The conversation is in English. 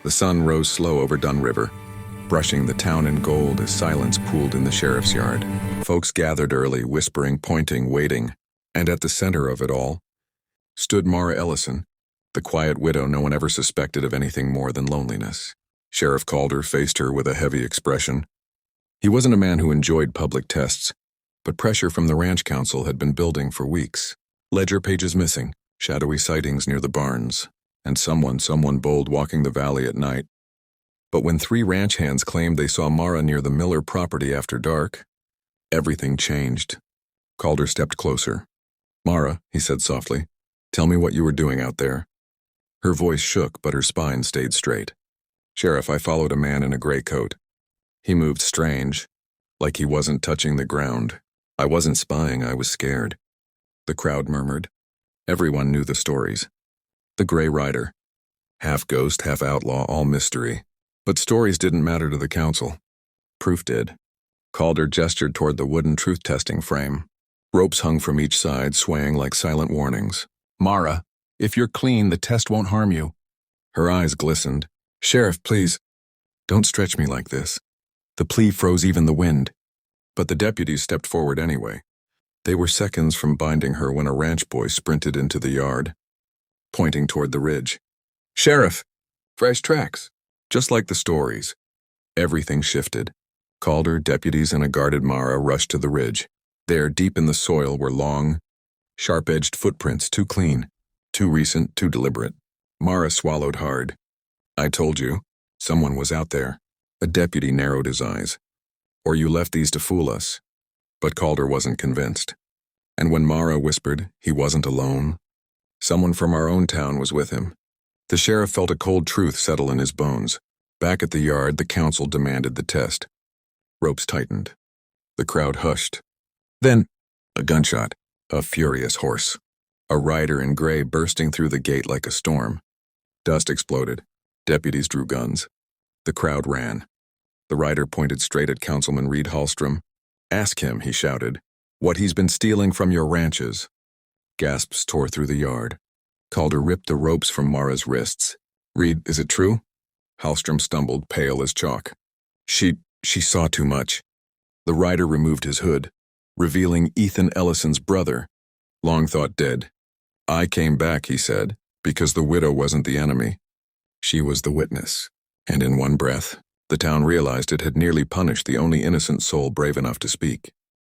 The sun rose slow over Dun River, brushing the town in gold as silence pooled in the sheriff's yard. Folks gathered early, whispering, pointing, waiting, and at the center of it all stood Mara Ellison, the quiet widow no one ever suspected of anything more than loneliness. Sheriff Calder faced her with a heavy expression. He wasn't a man who enjoyed public tests, but pressure from the ranch council had been building for weeks. Ledger pages missing, shadowy sightings near the barns, and someone bold walking the valley at night. But when 3 ranch hands claimed they saw Mara near the Miller property after dark, everything changed. Calder stepped closer. "Mara," he said softly, "tell me what you were doing out there." Her voice shook, but her spine stayed straight. "Sheriff, I followed a man in a gray coat. He moved strange, like he wasn't touching the ground. I wasn't spying, I was scared." The crowd murmured. Everyone knew the stories. The Gray Rider. Half ghost, half outlaw, all mystery. But stories didn't matter to the council. Proof did. Calder gestured toward the wooden truth-testing frame. Ropes hung from each side, swaying like silent warnings. "Mara, if you're clean, the test won't harm you." Her eyes glistened. "Sheriff, please, don't stretch me like this." The plea froze even the wind. But the deputies stepped forward anyway. They were seconds from binding her when a ranch boy sprinted into the yard, pointing toward the ridge. "Sheriff, fresh tracks." Just like the stories. Everything shifted. Calder, deputies, and a guarded Mara rushed to the ridge. There, deep in the soil, were long, sharp-edged footprints, too clean, too recent, too deliberate. Mara swallowed hard. "I told you, someone was out there." A deputy narrowed his eyes. "Or you left these to fool us." But Calder wasn't convinced. And when Mara whispered he wasn't alone, someone from our own town was with him. The sheriff felt a cold truth settle in his bones. Back at the yard, the council demanded the test. Ropes tightened. The crowd hushed. Then, a gunshot. A furious horse. A rider in gray bursting through the gate like a storm. Dust exploded. Deputies drew guns. The crowd ran. The rider pointed straight at Councilman Reed Hallstrom. "Ask him," he shouted, "what he's been stealing from your ranches." Gasps tore through the yard. Calder ripped the ropes from Mara's wrists. "Reed, is it true?" Hallstrom stumbled, pale as chalk. She saw too much." The rider removed his hood, revealing Ethan Ellison's brother, long thought dead. "I came back," he said, "because the widow wasn't the enemy. She was the witness." And in one breath, the town realized it had nearly punished the only innocent soul brave enough to speak.